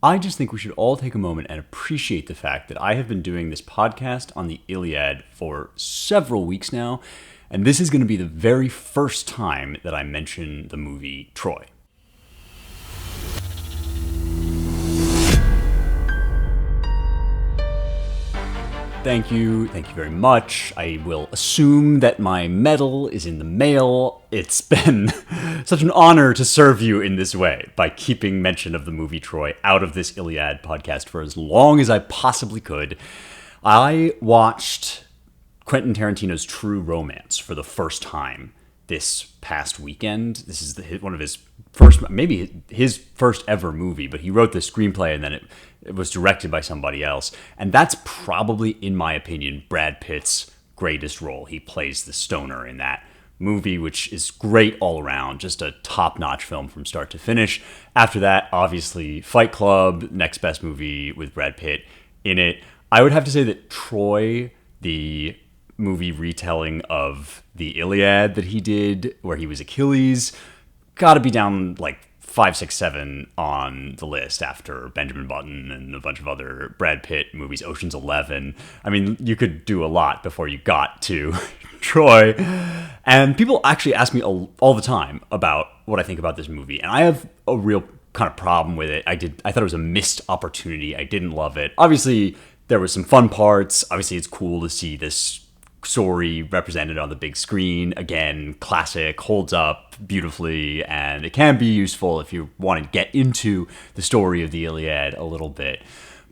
I just think we should all take a moment and appreciate the fact that I have been doing this podcast on the Iliad for several weeks now, and this is going to be the very first time that I mention the movie Troy. Thank you very much. I will assume that my medal is in the mail. It's been such an honor to serve you in this way by keeping mention of the movie Troy out of this Iliad podcast for as long as I possibly could. I watched Quentin Tarantino's True Romance for the first time this past weekend. This is one of his first, maybe his first ever movie, but he wrote the screenplay and then it was directed by somebody else. And that's probably, in my opinion, Brad Pitt's greatest role. He plays the stoner in that movie, which is great all around, just a top-notch film from start to finish. After that, obviously, Fight Club, next best movie with Brad Pitt in it. I would have to say that Troy, the movie retelling of the Iliad that he did, where he was Achilles, gotta be down like 5, 6, 7 on the list after Benjamin Button and a bunch of other Brad Pitt movies, Ocean's 11. I mean, you could do a lot before you got to Troy. And people actually ask me all the time about what I think about this movie, and I have a real kind of problem with it. I thought it was a missed opportunity. I didn't love it. Obviously, there was some fun parts. Obviously, it's cool to see this story represented on the big screen. Again, classic, holds up beautifully, and it can be useful if you want to get into the story of the Iliad a little bit.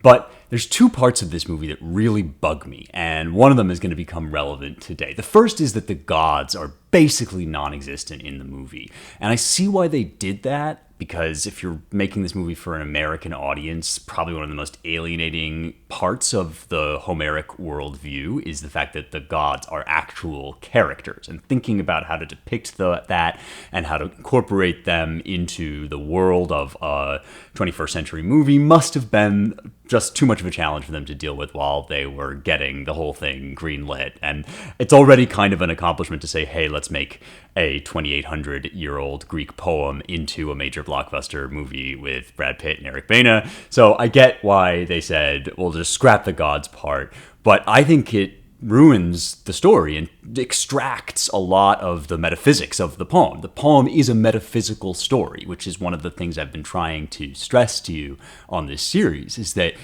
But there's two parts of this movie that really bug me, and one of them is going to become relevant today. The first is that the gods are basically non-existent in the movie, and I see why they did that, because if you're making this movie for an American audience, probably one of the most alienating parts of the Homeric worldview is the fact that the gods are actual characters. And thinking about how to depict that and how to incorporate them into the world of a 21st century movie must have been just too much of a challenge for them to deal with while they were getting the whole thing greenlit. And it's already kind of an accomplishment to say, hey, let's make a 2,800-year-old Greek poem into a major blockbuster movie with Brad Pitt and Eric Bana. So I get why they said, we'll just scrap the gods part. But I think it ruins the story and extracts a lot of the metaphysics of the poem. The poem is a metaphysical story, which is one of the things I've been trying to stress to you on this series, is that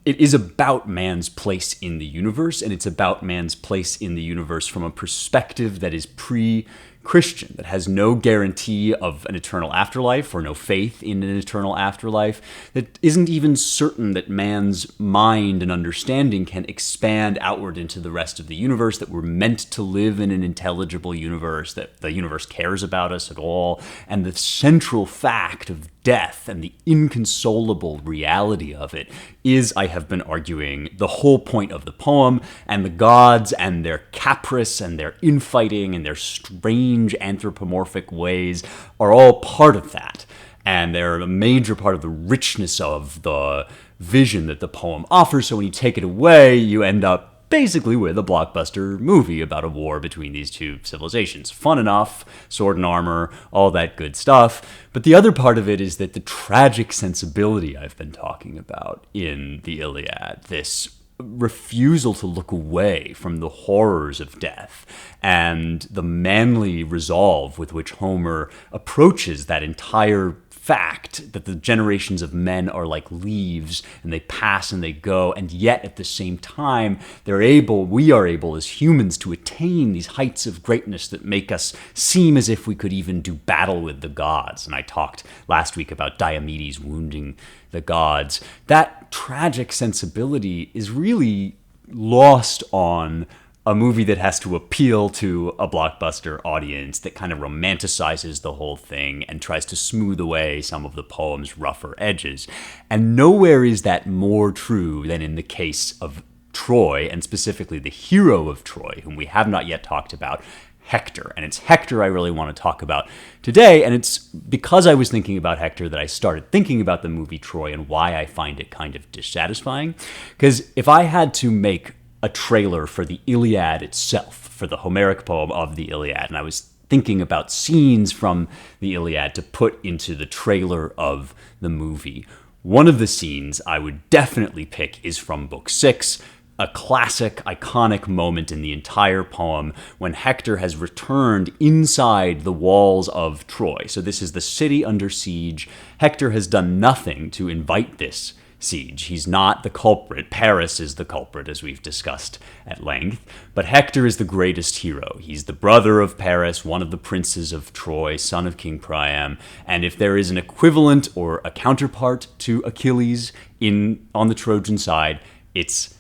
it is about man's place in the universe, and it's about man's place in the universe from a perspective that is pre-Christian, that has no guarantee of an eternal afterlife or no faith in an eternal afterlife, that isn't even certain that man's mind and understanding can expand outward into the rest of the universe, that we're meant to live in an intelligible universe, that the universe cares about us at all, and the central fact of death and the inconsolable reality of it is, I have been arguing, the whole point of the poem, and the gods and their caprice and their infighting and their strange anthropomorphic ways are all part of that. And they're a major part of the richness of the vision that the poem offers. So when you take it away, you end up basically with a blockbuster movie about a war between these two civilizations. Fun enough, sword and armor, all that good stuff. But the other part of it is that the tragic sensibility I've been talking about in the Iliad, this refusal to look away from the horrors of death and the manly resolve with which Homer approaches that entire fact that the generations of men are like leaves and they pass and they go, and yet at the same time we are able as humans to attain these heights of greatness that make us seem as if we could even do battle with the gods. And I talked last week about Diomedes wounding the gods. That tragic sensibility is really lost on a movie that has to appeal to a blockbuster audience, that kind of romanticizes the whole thing and tries to smooth away some of the poem's rougher edges. And nowhere is that more true than in the case of Troy, and specifically the hero of Troy, whom we have not yet talked about, Hector. And it's Hector I really want to talk about today, and it's because I was thinking about Hector that I started thinking about the movie Troy and why I find it kind of dissatisfying. Because if I had to make a trailer for the Iliad itself, for the Homeric poem of the Iliad, and I was thinking about scenes from the Iliad to put into the trailer of the movie, One of the scenes I would definitely pick is from Book 6, a classic, iconic moment in the entire poem when Hector has returned inside the walls of Troy. So this is the city under siege. Hector has done nothing to invite this siege. He's not the culprit. Paris is the culprit, as we've discussed at length. But Hector is the greatest hero. He's the brother of Paris, one of the princes of Troy, son of King Priam. And if there is an equivalent or a counterpart to Achilles on the Trojan side, it's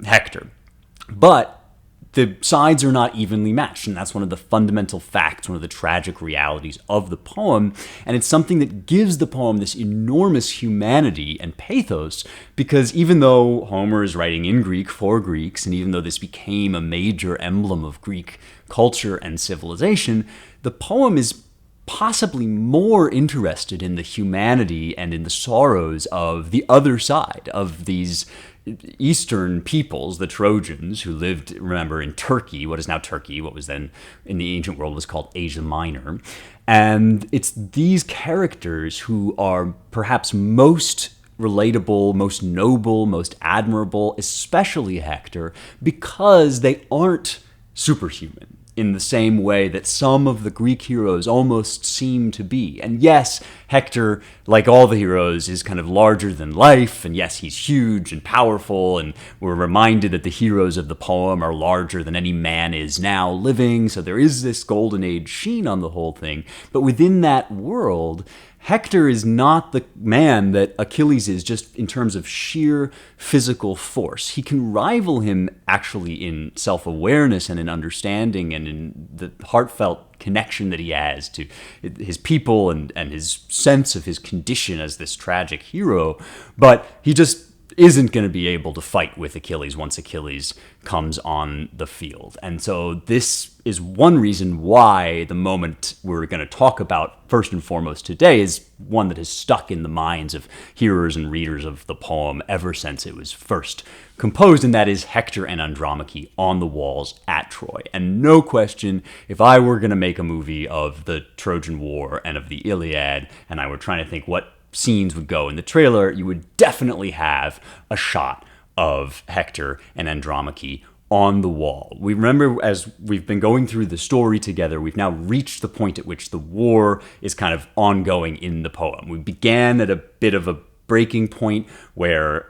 Hector. But the sides are not evenly matched, and that's one of the fundamental facts, one of the tragic realities of the poem, and it's something that gives the poem this enormous humanity and pathos, because even though Homer is writing in Greek for Greeks, and even though this became a major emblem of Greek culture and civilization, the poem is possibly more interested in the humanity and in the sorrows of the other side, of these Eastern peoples, the Trojans, who lived, remember, in Turkey, what is now Turkey, what was then in the ancient world was called Asia Minor. And it's these characters who are perhaps most relatable, most noble, most admirable, especially Hector, because they aren't superhuman in the same way that some of the Greek heroes almost seem to be. And yes, Hector, like all the heroes, is kind of larger than life, and yes, he's huge and powerful, and we're reminded that the heroes of the poem are larger than any man is now living, so there is this golden age sheen on the whole thing. But within that world, Hector is not the man that Achilles is, just in terms of sheer physical force. He can rival him actually in self-awareness and in understanding and in the heartfelt connection that he has to his people and his sense of his condition as this tragic hero. But he just isn't going to be able to fight with Achilles once Achilles comes on the field. And so this is one reason why the moment we're going to talk about first and foremost today is one that has stuck in the minds of hearers and readers of the poem ever since it was first composed, and that is Hector and Andromache on the walls at Troy. And no question, if I were going to make a movie of the Trojan War and of the Iliad, and I were trying to think what scenes would go in the trailer, you would definitely have a shot of Hector and Andromache on the wall. We remember, as we've been going through the story together, we've now reached the point at which the war is kind of ongoing in the poem. We began at a bit of a breaking point where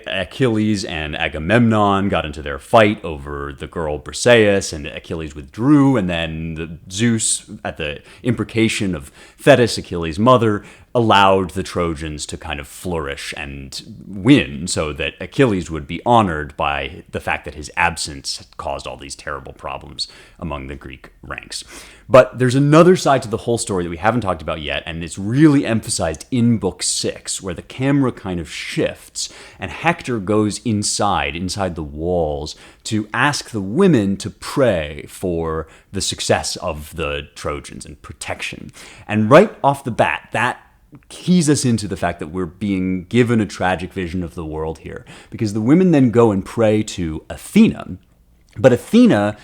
Achilles and Agamemnon got into their fight over the girl Briseis, and Achilles withdrew, and then Zeus, at the imprecation of Thetis, Achilles' mother, allowed the Trojans to kind of flourish and win, so that Achilles would be honored by the fact that his absence had caused all these terrible problems among the Greek ranks. But there's another side to the whole story that we haven't talked about yet, and it's really emphasized in Book 6, where the camera kind of shifts, and Hector goes inside the walls, to ask the women to pray for the success of the Trojans and protection. And right off the bat, that keys us into the fact that we're being given a tragic vision of the world here, because the women then go and pray to Athena, but Athena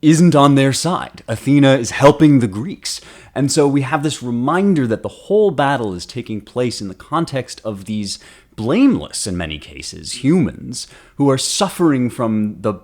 isn't on their side. Athena is helping the Greeks. And so we have this reminder that the whole battle is taking place in the context of these blameless, in many cases, humans who are suffering from the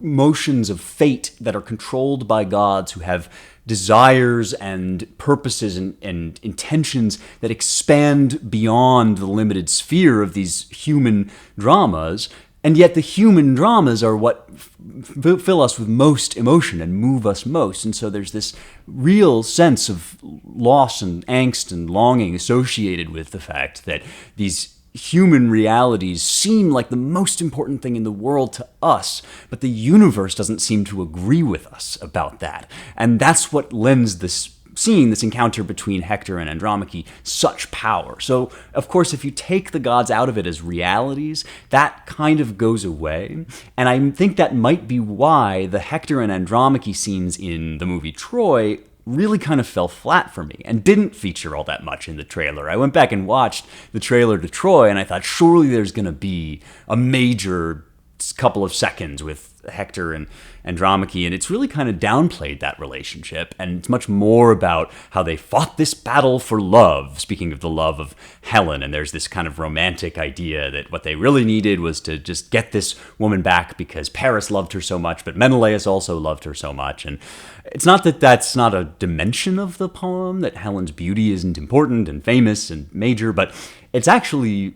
motions of fate that are controlled by gods, who have desires and purposes and intentions that expand beyond the limited sphere of these human dramas. And yet the human dramas are what fill us with most emotion and move us most. And so there's this real sense of loss and angst and longing associated with the fact that these human realities seem like the most important thing in the world to us, but the universe doesn't seem to agree with us about that. And that's what lends this scene, this encounter between Hector and Andromache, such power. So, of course, if you take the gods out of it as realities, that kind of goes away. And I think that might be why the Hector and Andromache scenes in the movie Troy really kind of fell flat for me and didn't feature all that much in the trailer. I went back and watched the trailer to Troy, and I thought, surely there's going to be a major couple of seconds with Hector and Andromache, and it's really kind of downplayed that relationship, and it's much more about how they fought this battle for love, speaking of the love of Helen, and there's this kind of romantic idea that what they really needed was to just get this woman back because Paris loved her so much, but Menelaus also loved her so much, and it's not that that's not a dimension of the poem, that Helen's beauty isn't important and famous and major, but it's actually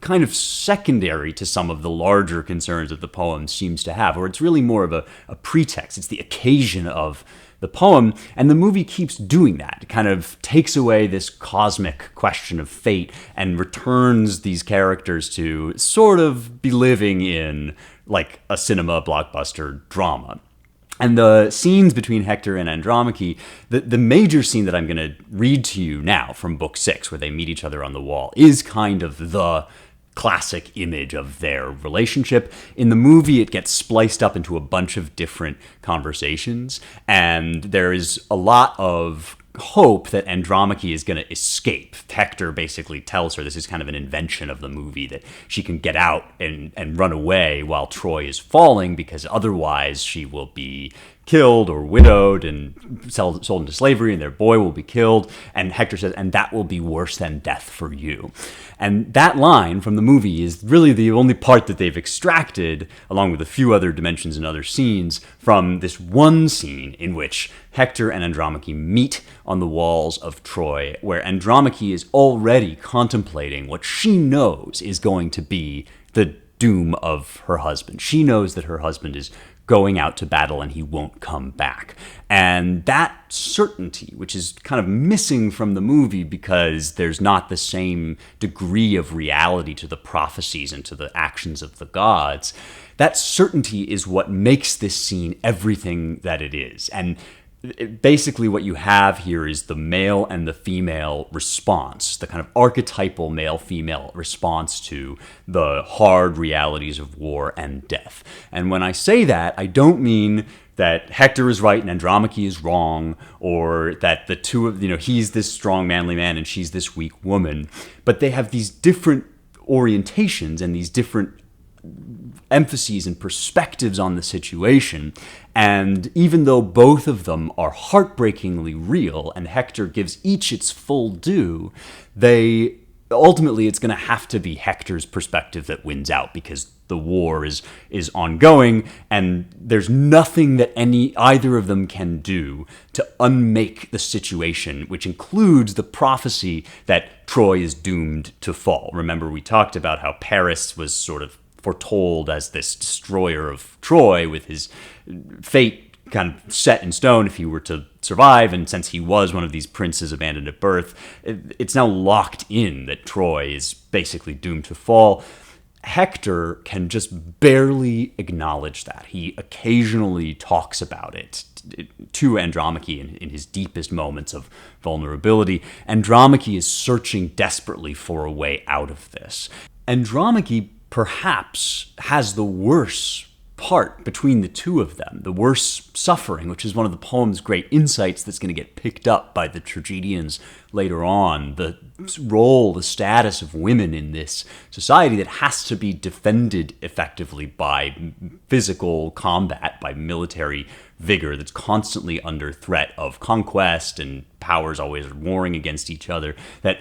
kind of secondary to some of the larger concerns that the poem seems to have, or it's really more of a pretext. It's the occasion of the poem, and the movie keeps doing that. It kind of takes away this cosmic question of fate and returns these characters to sort of be living in like a cinema blockbuster drama. And the scenes between Hector and Andromache, the major scene that I'm going to read to you now from Book 6, where they meet each other on the wall, is kind of the classic image of their relationship. In the movie, it gets spliced up into a bunch of different conversations, and there is a lot of hope that Andromache is going to escape. Hector basically tells her, this is kind of an invention of the movie, that she can get out and run away while Troy is falling, because otherwise she will be killed or widowed and sold into slavery, and their boy will be killed. And Hector says, and that will be worse than death for you. And that line from the movie is really the only part that they've extracted, along with a few other dimensions and other scenes, from this one scene in which Hector and Andromache meet on the walls of Troy, where Andromache is already contemplating what she knows is going to be the doom of her husband. She knows that her husband is going out to battle and he won't come back. And that certainty, which is kind of missing from the movie because there's not the same degree of reality to the prophecies and to the actions of the gods, that certainty is what makes this scene everything that it is. And basically what you have here is the male and the female response, the kind of archetypal male-female response to the hard realities of war and death. And when I say that, I don't mean that Hector is right and Andromache is wrong, or that the two of, he's this strong manly man and she's this weak woman, but they have these different orientations and these different emphases and perspectives on the situation. And even though both of them are heartbreakingly real and Hector gives each its full due, ultimately it's going to have to be Hector's perspective that wins out, because the war is ongoing and there's nothing that either of them can do to unmake the situation, which includes the prophecy that Troy is doomed to fall. Remember, we talked about how Paris was sort of foretold as this destroyer of Troy, with his fate kind of set in stone if he were to survive. And since he was one of these princes abandoned at birth, it's now locked in that Troy is basically doomed to fall. Hector can just barely acknowledge that. He occasionally talks about it to Andromache in his deepest moments of vulnerability. Andromache is searching desperately for a way out of this. Andromache perhaps has the worst part between the two of them, the worst suffering, which is one of the poem's great insights that's going to get picked up by the tragedians later on. The role, the status of women in this society that has to be defended effectively by physical combat, by military vigor, that's constantly under threat of conquest and powers always warring against each other, that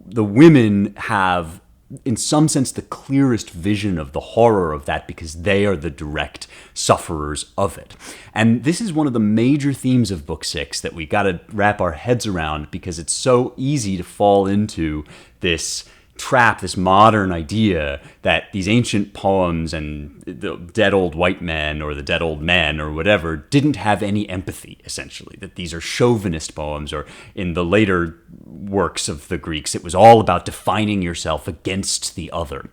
the women have, in some sense, the clearest vision of the horror of that, because they are the direct sufferers of it. And this is one of the major themes of Book 6 that we got to wrap our heads around, because it's so easy to fall into this trap, this modern idea that these ancient poems and the dead old white men or the dead old men or whatever didn't have any empathy, essentially, that these are chauvinist poems, or in the later works of the Greeks, it was all about defining yourself against the other.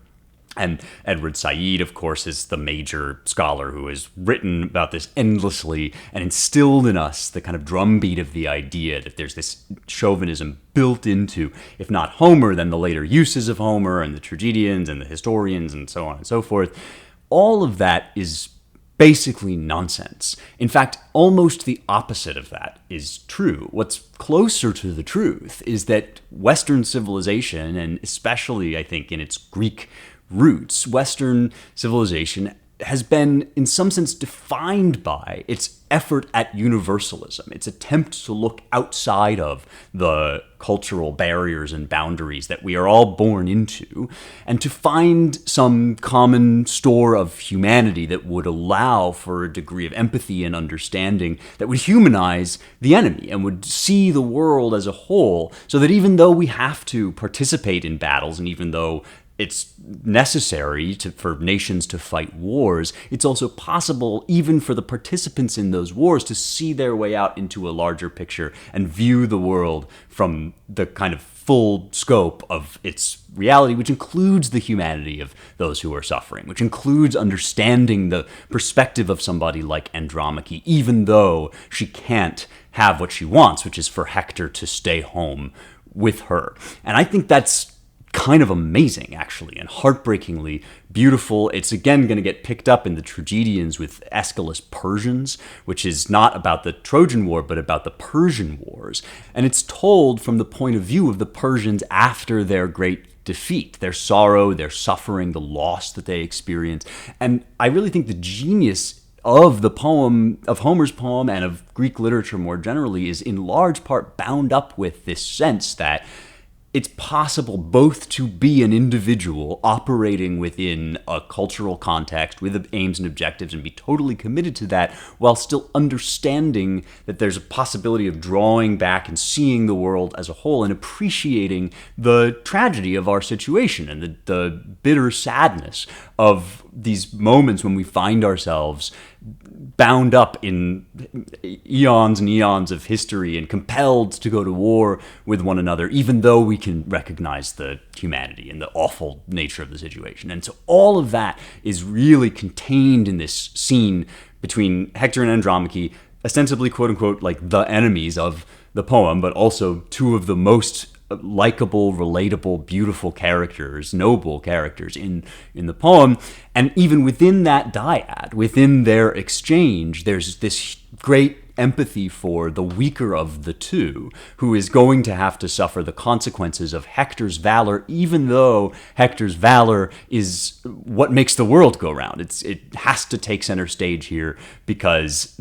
And Edward Said, of course, is the major scholar who has written about this endlessly and instilled in us the kind of drumbeat of the idea that there's this chauvinism built into, if not Homer, then the later uses of Homer and the tragedians and the historians and so on and so forth. All of that is basically nonsense. In fact, almost the opposite of that is true. What's closer to the truth is that Western civilization, and especially, I think, in its Greek roots, Western civilization has been, in some sense, defined by its effort at universalism, its attempt to look outside of the cultural barriers and boundaries that we are all born into, and to find some common store of humanity that would allow for a degree of empathy and understanding that would humanize the enemy and would see the world as a whole, so that even though we have to participate in battles, and even though it's necessary for nations to fight wars, it's also possible, even for the participants in those wars, to see their way out into a larger picture and view the world from the kind of full scope of its reality, which includes the humanity of those who are suffering, which includes understanding the perspective of somebody like Andromache, even though she can't have what she wants, which is for Hector to stay home with her. And I think that's kind of amazing, actually, and heartbreakingly beautiful. It's again going to get picked up in the tragedians with Aeschylus' Persians, which is not about the Trojan War, but about the Persian Wars. And it's told from the point of view of the Persians after their great defeat, their sorrow, their suffering, the loss that they experience. And I really think the genius of the poem, of Homer's poem, and of Greek literature more generally, is in large part bound up with this sense that it's possible both to be an individual operating within a cultural context with aims and objectives and be totally committed to that, while still understanding that there's a possibility of drawing back and seeing the world as a whole and appreciating the tragedy of our situation and the bitter sadness of these moments when we find ourselves bound up in eons and eons of history and compelled to go to war with one another, even though we can recognize the humanity and the awful nature of the situation. And so all of that is really contained in this scene between Hector and Andromache, ostensibly, quote unquote, like the enemies of the poem, but also two of the most likable, relatable, beautiful characters, noble characters in the poem. And even within that dyad, within their exchange, there's this great empathy for the weaker of the two, who is going to have to suffer the consequences of Hector's valor, even though Hector's valor is what makes the world go round. It has to take center stage here because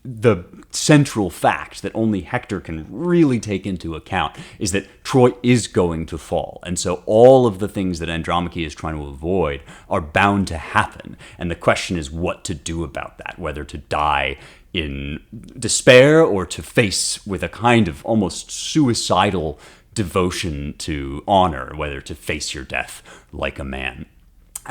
the central fact that only Hector can really take into account is that Troy is going to fall. And so all of the things that Andromache is trying to avoid are bound to happen. And the question is what to do about that, whether to die in despair or to face with a kind of almost suicidal devotion to honor, whether to face your death like a man.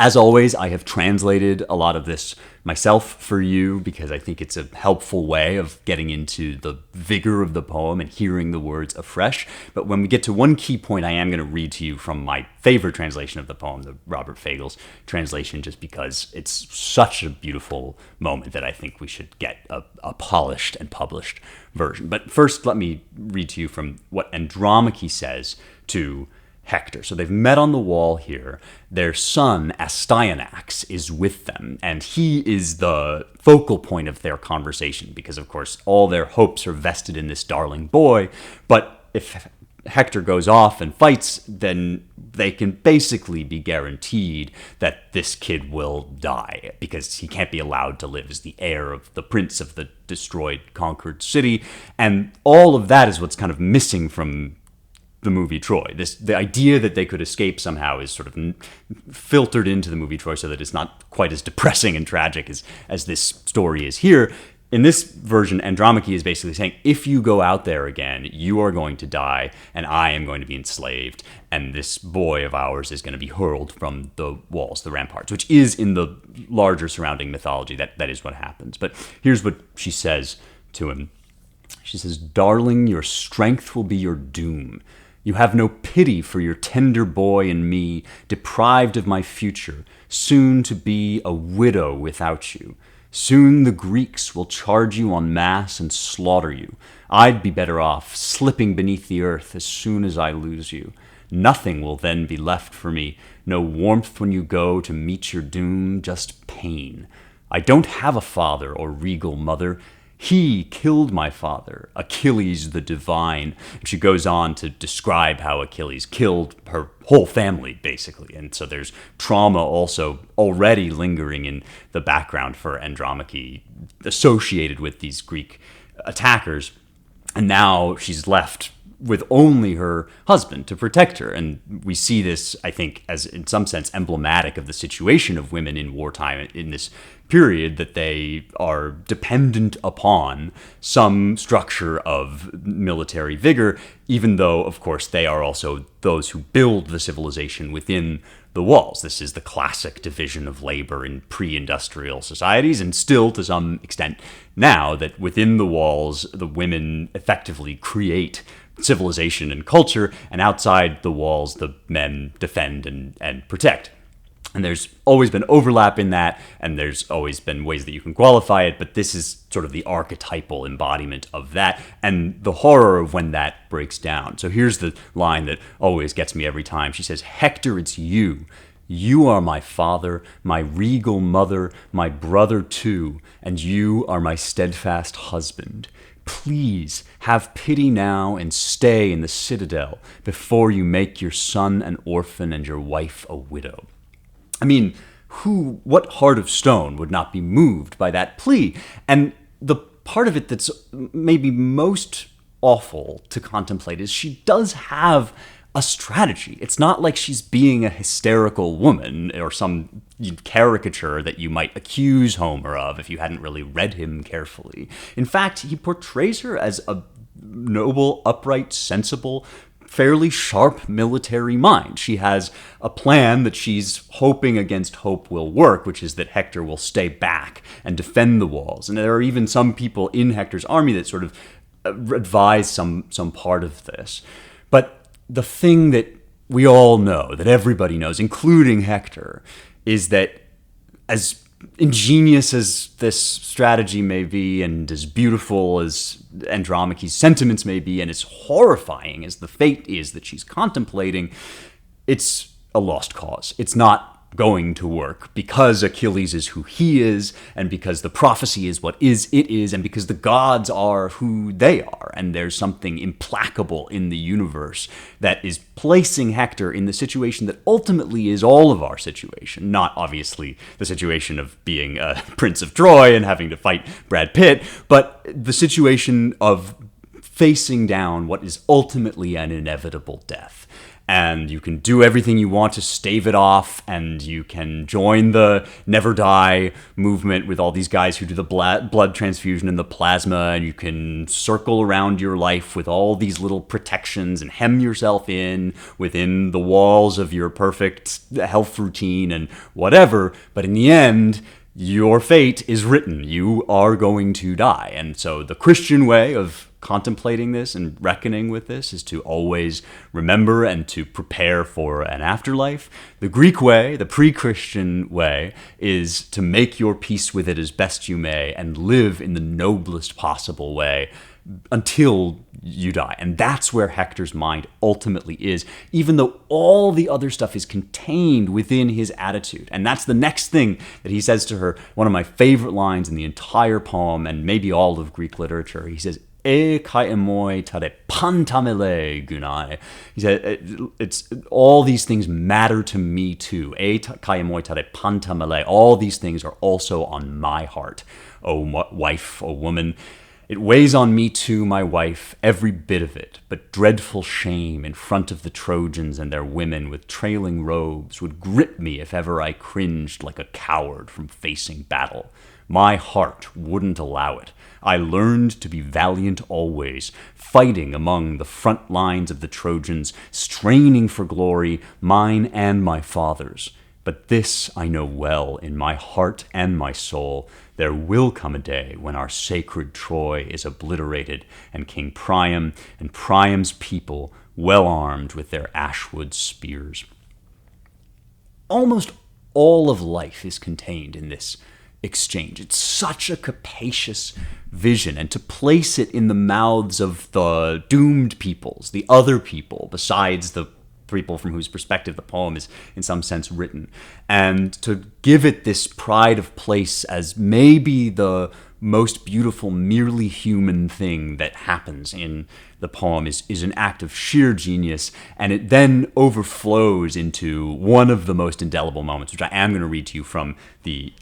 As always, I have translated a lot of this myself for you because I think it's a helpful way of getting into the vigor of the poem and hearing the words afresh. But when we get to one key point, I am going to read to you from my favorite translation of the poem, the Robert Fagles translation, just because it's such a beautiful moment that I think we should get a polished and published version. But first, let me read to you from what Andromache says to Hector. So they've met on the wall here. Their son, Astyanax, is with them, and he is the focal point of their conversation because, of course, all their hopes are vested in this darling boy. But if Hector goes off and fights, then they can basically be guaranteed that this kid will die because he can't be allowed to live as the heir of the prince of the destroyed, conquered city. And all of that is what's kind of missing from the movie Troy. The idea that they could escape somehow is sort of filtered into the movie Troy so that it's not quite as depressing and tragic as this story is here. In this version, Andromache is basically saying, if you go out there again, you are going to die, and I am going to be enslaved, and this boy of ours is going to be hurled from the walls, the ramparts, which is in the larger surrounding mythology. That is what happens. But here's what she says to him. She says, "Darling, your strength will be your doom. You have no pity for your tender boy and me, deprived of my future, soon to be a widow without you. Soon the Greeks will charge you en masse and slaughter you. I'd be better off slipping beneath the earth as soon as I lose you. Nothing will then be left for me, no warmth when you go to meet your doom, just pain. I don't have a father or regal mother. He killed my father, Achilles the divine. And she goes on to describe how Achilles killed her whole family, basically. And so there's trauma also already lingering in the background for Andromache associated with these Greek attackers. And now she's left with only her husband to protect her. And we see this, I think, as in some sense emblematic of the situation of women in wartime in this period, that they are dependent upon some structure of military vigor, even though, of course, they are also those who build the civilization within the walls. This is the classic division of labor in pre-industrial societies, and still to some extent now, that within the walls, the women effectively create civilization and culture, and outside the walls, the men defend and protect. And there's always been overlap in that, and there's always been ways that you can qualify it, but this is sort of the archetypal embodiment of that, and the horror of when that breaks down. So here's the line that always gets me every time. She says, "Hector, it's you. You are my father, my regal mother, my brother too, and you are my steadfast husband. Please have pity now and stay in the citadel before you make your son an orphan and your wife a widow." I mean, what heart of stone would not be moved by that plea? And the part of it that's maybe most awful to contemplate is she does have a strategy. It's not like she's being a hysterical woman or some caricature that you might accuse Homer of if you hadn't really read him carefully. In fact, he portrays her as a noble, upright, sensible, fairly sharp military mind. She has a plan that she's hoping against hope will work, which is that Hector will stay back and defend the walls. And there are even some people in Hector's army that sort of advise some part of this. But the thing that we all know, that everybody knows, including Hector, is that as ingenious as this strategy may be, and as beautiful as Andromache's sentiments may be, and as horrifying as the fate is that she's contemplating, it's a lost cause. It's not going to work because Achilles is who he is, and because the prophecy is what it is, and because the gods are who they are, and there's something implacable in the universe that is placing Hector in the situation that ultimately is all of our situation, not obviously the situation of being a Prince of Troy and having to fight Brad Pitt, but the situation of facing down what is ultimately an inevitable death. And you can do everything you want to stave it off, and you can join the Never Die movement with all these guys who do the blood transfusion and the plasma, and you can circle around your life with all these little protections and hem yourself in within the walls of your perfect health routine and whatever, but in the end, your fate is written. You are going to die. And so the Christian way of contemplating this and reckoning with this is to always remember and to prepare for an afterlife. The Greek way, the pre-Christian way, is to make your peace with it as best you may and live in the noblest possible way until you die. And that's where Hector's mind ultimately is, even though all the other stuff is contained within his attitude. And that's the next thing that he says to her, one of my favorite lines in the entire poem and maybe all of Greek literature. He says, "E kai emoi tare pantamele gunai." He said, "It's all these things matter to me too. E kai emoi tare pantamele. All these things are also on my heart, O wife, O woman. It weighs on me too, my wife, every bit of it, but dreadful shame in front of the Trojans and their women with trailing robes would grip me if ever I cringed like a coward from facing battle. My heart wouldn't allow it. I learned to be valiant always, fighting among the front lines of the Trojans, straining for glory, mine and my father's. But this I know well in my heart and my soul, there will come a day when our sacred Troy is obliterated, and King Priam and Priam's people well armed with their ashwood spears." Almost all of life is contained in this exchange. It's such a capacious vision, and to place it in the mouths of the doomed peoples, the other people, besides the people from whose perspective the poem is in some sense written, and to give it this pride of place as maybe the most beautiful, merely human thing that happens in the poem is an act of sheer genius, and it then overflows into one of the most indelible moments, which I am going to read to you from the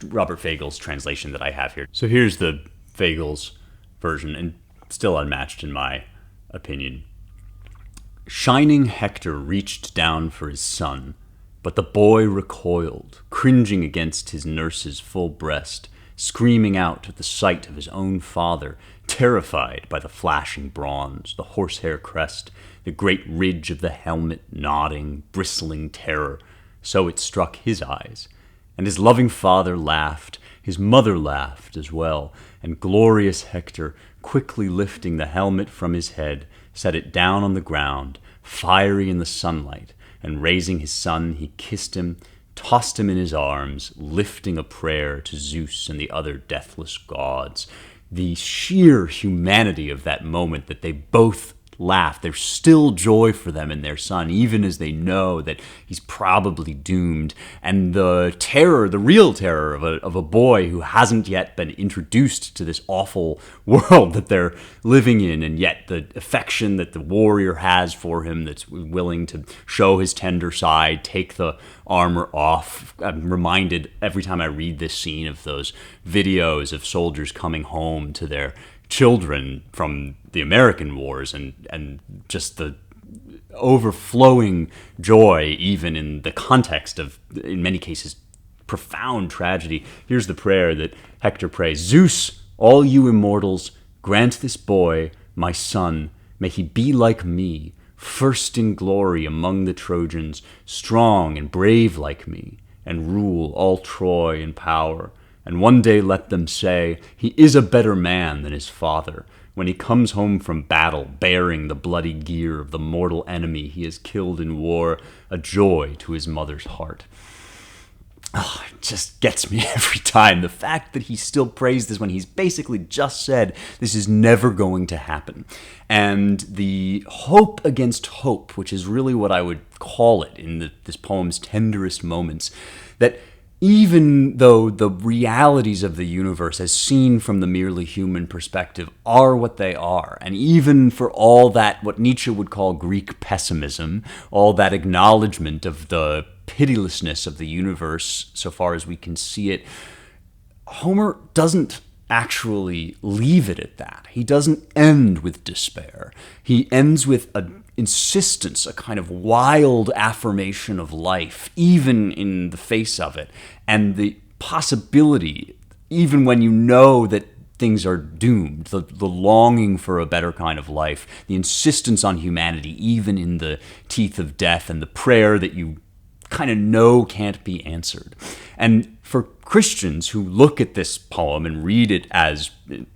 Robert Fagles translation that I have here. So here's the Fagles version, and still unmatched in my opinion. Shining Hector reached down for his son, but the boy recoiled, cringing against his nurse's full breast, screaming out at the sight of his own father, terrified by the flashing bronze, the horsehair crest, the great ridge of the helmet nodding, bristling terror. So it struck his eyes. And his loving father laughed, his mother laughed as well, and glorious Hector, quickly lifting the helmet from his head, set it down on the ground, fiery in the sunlight, and raising his son, he kissed him, tossed him in his arms, lifting a prayer to Zeus and the other deathless gods. The sheer humanity of that moment, that they both laugh. There's still joy for them in their son, even as they know that he's probably doomed. And the terror, the real terror of a boy who hasn't yet been introduced to this awful world that they're living in, and yet the affection that the warrior has for him, that's willing to show his tender side, take the armor off. I'm reminded every time I read this scene of those videos of soldiers coming home to their children from the American wars, and just the overflowing joy, even in the context of, in many cases, profound tragedy. Here's the prayer that Hector prays. Zeus, all you immortals, grant this boy, my son, may he be like me, first in glory among the Trojans, strong and brave like me, and rule all Troy in power. And one day let them say, he is a better man than his father, when he comes home from battle, bearing the bloody gear of the mortal enemy he has killed in war, a joy to his mother's heart. Oh, it just gets me every time. The fact that he still prays this when he's basically just said this is never going to happen. And the hope against hope, which is really what I would call it in this poem's tenderest moments, that even though the realities of the universe as seen from the merely human perspective are what they are, and even for all that what Nietzsche would call Greek pessimism, all that acknowledgement of the pitilessness of the universe so far as we can see it, Homer doesn't actually leave it at that. He doesn't end with despair. He ends with an insistence, a kind of wild affirmation of life, even in the face of it, and the possibility, even when you know that things are doomed, the longing for a better kind of life, the insistence on humanity, even in the teeth of death, and the prayer that you kind of know can't be answered. And for Christians who look at this poem and read it as,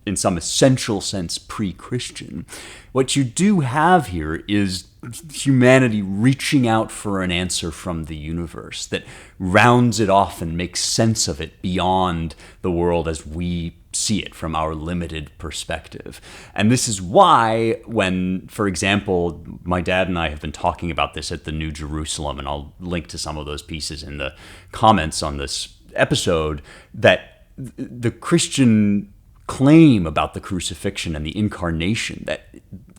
in some essential sense, pre-Christian, what you do have here is humanity reaching out for an answer from the universe that rounds it off and makes sense of it beyond the world as we see it from our limited perspective. And this is why when, for example, my dad and I have been talking about this at the New Jerusalem, and I'll link to some of those pieces in the comments on this episode, that the Christian claim about the crucifixion and the incarnation, that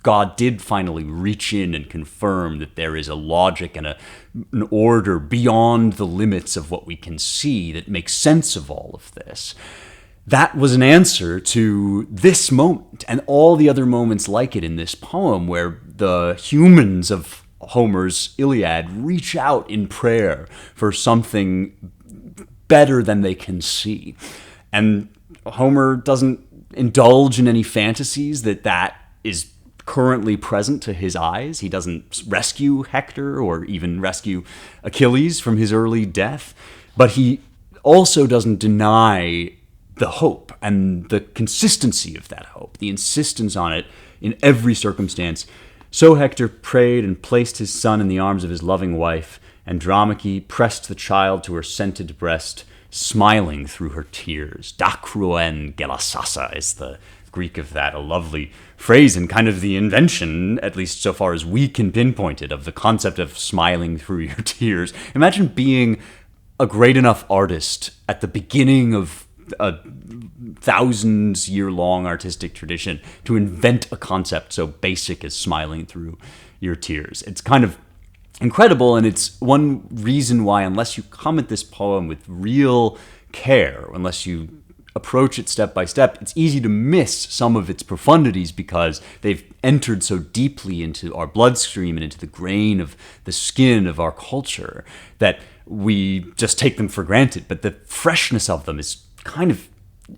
God did finally reach in and confirm that there is a logic and an order beyond the limits of what we can see that makes sense of all of this. That was an answer to this moment and all the other moments like it in this poem, where the humans of Homer's Iliad reach out in prayer for something better than they can see. And Homer doesn't indulge in any fantasies that is currently present to his eyes. He doesn't rescue Hector or even rescue Achilles from his early death, but he also doesn't deny the hope and the consistency of that hope, the insistence on it in every circumstance. So Hector prayed and placed his son in the arms of his loving wife. Andromache pressed the child to her scented breast, smiling through her tears. Dakruen gelasasa is the Greek of that, a lovely phrase and kind of the invention, at least so far as we can pinpoint it, of the concept of smiling through your tears. Imagine being a great enough artist at the beginning of a thousands-year-long artistic tradition to invent a concept so basic as smiling through your tears. It's kind of incredible, and it's one reason why, unless you come at this poem with real care, unless you approach it step by step, it's easy to miss some of its profundities because they've entered so deeply into our bloodstream and into the grain of the skin of our culture that we just take them for granted. But the freshness of them is kind of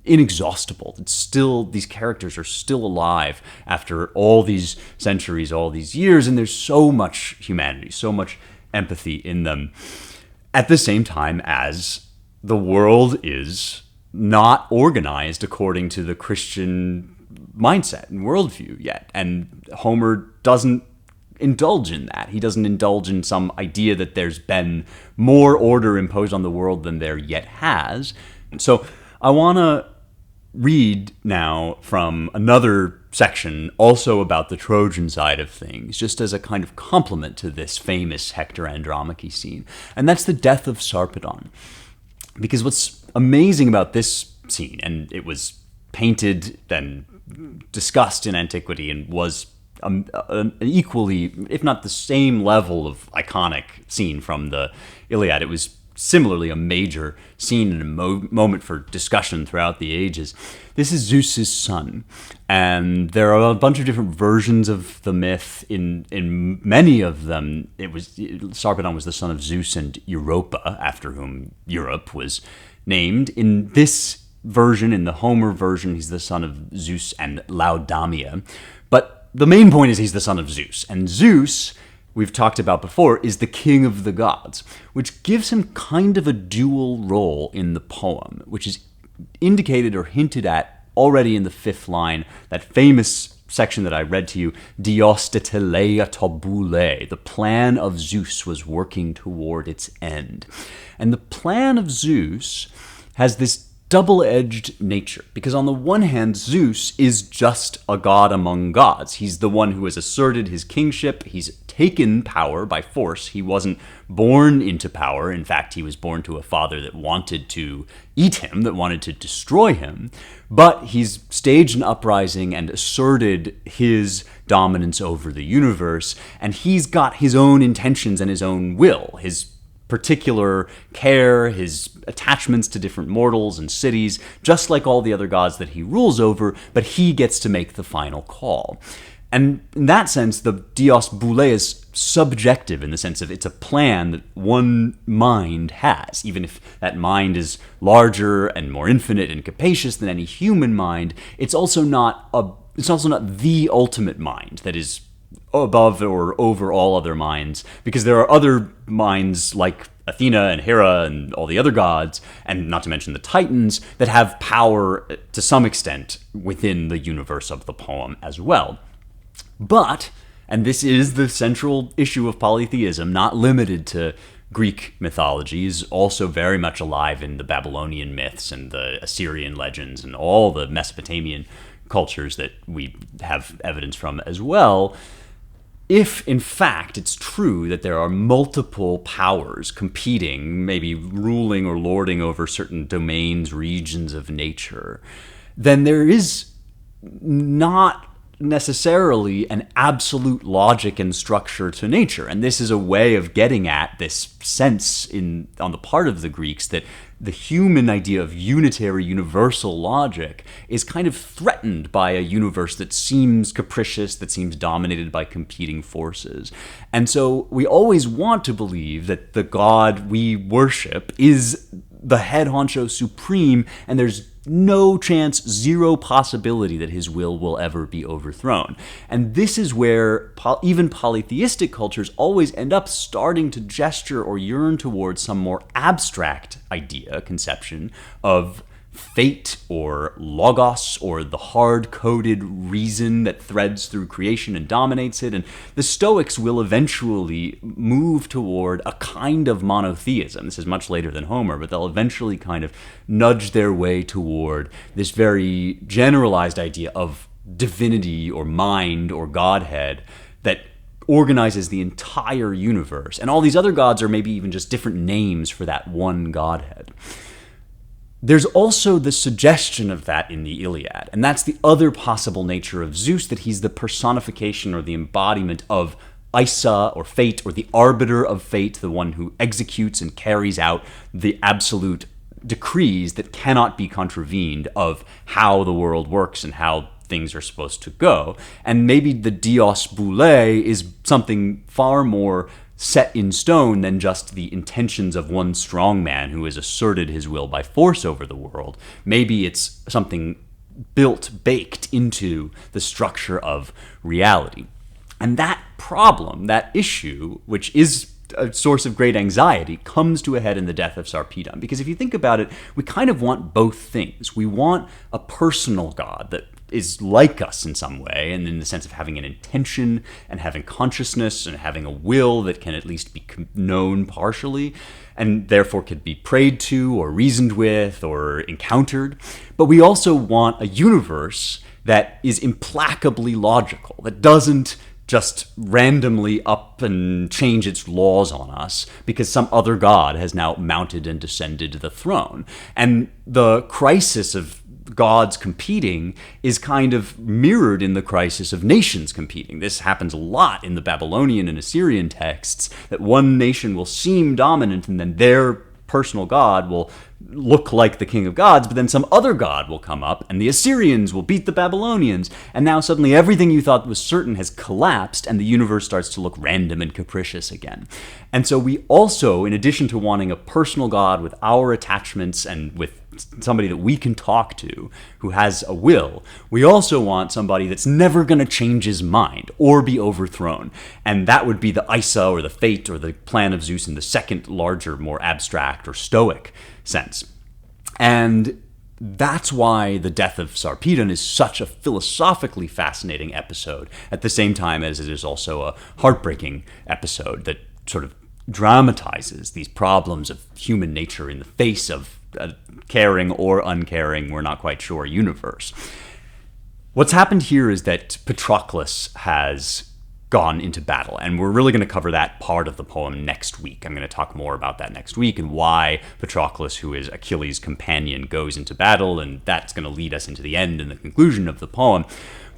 inexhaustible. It's still, these characters are still alive after all these centuries, all these years, and there's so much humanity, so much empathy in them. At the same time as the world is not organized according to the Christian mindset and worldview yet. And Homer doesn't indulge in that. He doesn't indulge in some idea that there's been more order imposed on the world than there yet has. So I want to read now from another section also about the Trojan side of things, just as a kind of complement to this famous Hector and Andromache scene. And that's the death of Sarpedon. Because what's amazing about this scene, and it was painted and discussed in antiquity and was an equally, if not the same level of iconic scene from the Iliad, it was similarly a major scene and a moment for discussion throughout the ages. This is Zeus's son, and there are a bunch of different versions of the myth. In many of them, Sarpedon was the son of Zeus and Europa, after whom Europe was named. In this version, in the Homer version, he's the son of Zeus and Laodamia. But the main point is he's the son of Zeus, and Zeus, we've talked about before, is the king of the gods, which gives him kind of a dual role in the poem, which is indicated or hinted at already in the 5th line, that famous section that I read to you, Dios de teleia tobule, the plan of Zeus was working toward its end. And the plan of Zeus has this double-edged nature, because on the one hand, Zeus is just a god among gods. He's the one who has asserted his kingship. He's taken power by force. He wasn't born into power. In fact, he was born to a father that wanted to eat him, that wanted to destroy him. But he's staged an uprising and asserted his dominance over the universe, and he's got his own intentions and his own will, his particular care, his attachments to different mortals and cities, just like all the other gods that he rules over, but he gets to make the final call. And in that sense, the Dios Boule is subjective in the sense of it's a plan that one mind has. Even if that mind is larger and more infinite and capacious than any human mind, it's also not the ultimate mind that is above or over all other minds, because there are other minds like Athena and Hera and all the other gods, and not to mention the Titans, that have power to some extent within the universe of the poem as well. But, and this is the central issue of polytheism, not limited to Greek mythology, is also very much alive in the Babylonian myths and the Assyrian legends and all the Mesopotamian cultures that we have evidence from as well. If, in fact, it's true that there are multiple powers competing, maybe ruling or lording over certain domains, regions of nature, then there is not necessarily an absolute logic and structure to nature. And this is a way of getting at this sense on the part of the Greeks that the human idea of unitary, universal logic is kind of threatened by a universe that seems capricious, that seems dominated by competing forces. And so we always want to believe that the God we worship is the head honcho supreme, and there's no chance, zero possibility that his will ever be overthrown. And this is where even polytheistic cultures always end up starting to gesture or yearn towards some more abstract idea, conception of fate or logos or the hard-coded reason that threads through creation and dominates it. And the Stoics will eventually move toward a kind of monotheism. This is much later than Homer, but they'll eventually kind of nudge their way toward this very generalized idea of divinity or mind or godhead that organizes the entire universe. And all these other gods are maybe even just different names for that one godhead. There's also the suggestion of that in the Iliad, and that's the other possible nature of Zeus, that he's the personification or the embodiment of Isa, or fate, or the arbiter of fate, the one who executes and carries out the absolute decrees that cannot be contravened of how the world works and how things are supposed to go. And maybe the Dios Boule is something far more set in stone than just the intentions of one strong man who has asserted his will by force over the world. Maybe it's something baked into the structure of reality. And that problem, that issue, which is a source of great anxiety, comes to a head in the death of Sarpedon. Because if you think about it, we kind of want both things. We want a personal god that is like us in some way, and in the sense of having an intention and having consciousness and having a will that can at least be known partially, and therefore could be prayed to or reasoned with or encountered. But we also want a universe that is implacably logical, that doesn't just randomly up and change its laws on us because some other god has now mounted and descended the throne. And the crisis of gods competing is kind of mirrored in the crisis of nations competing. This happens a lot in the Babylonian and Assyrian texts, that one nation will seem dominant and then their personal god will look like the king of gods, but then some other god will come up and the Assyrians will beat the Babylonians, and now suddenly everything you thought was certain has collapsed and the universe starts to look random and capricious again. And so we also, in addition to wanting a personal god with our attachments and with somebody that we can talk to who has a will, we also want somebody that's never going to change his mind or be overthrown. And that would be the Isa or the fate or the plan of Zeus in the second larger, more abstract or stoic sense. And that's why the death of Sarpedon is such a philosophically fascinating episode, at the same time as it is also a heartbreaking episode that sort of dramatizes these problems of human nature in the face of a caring or uncaring, we're not quite sure, universe. What's happened here is that Patroclus has gone into battle, and we're really going to cover that part of the poem next week. I'm going to talk more about that next week and why Patroclus, who is Achilles' companion, goes into battle, and that's going to lead us into the end and the conclusion of the poem.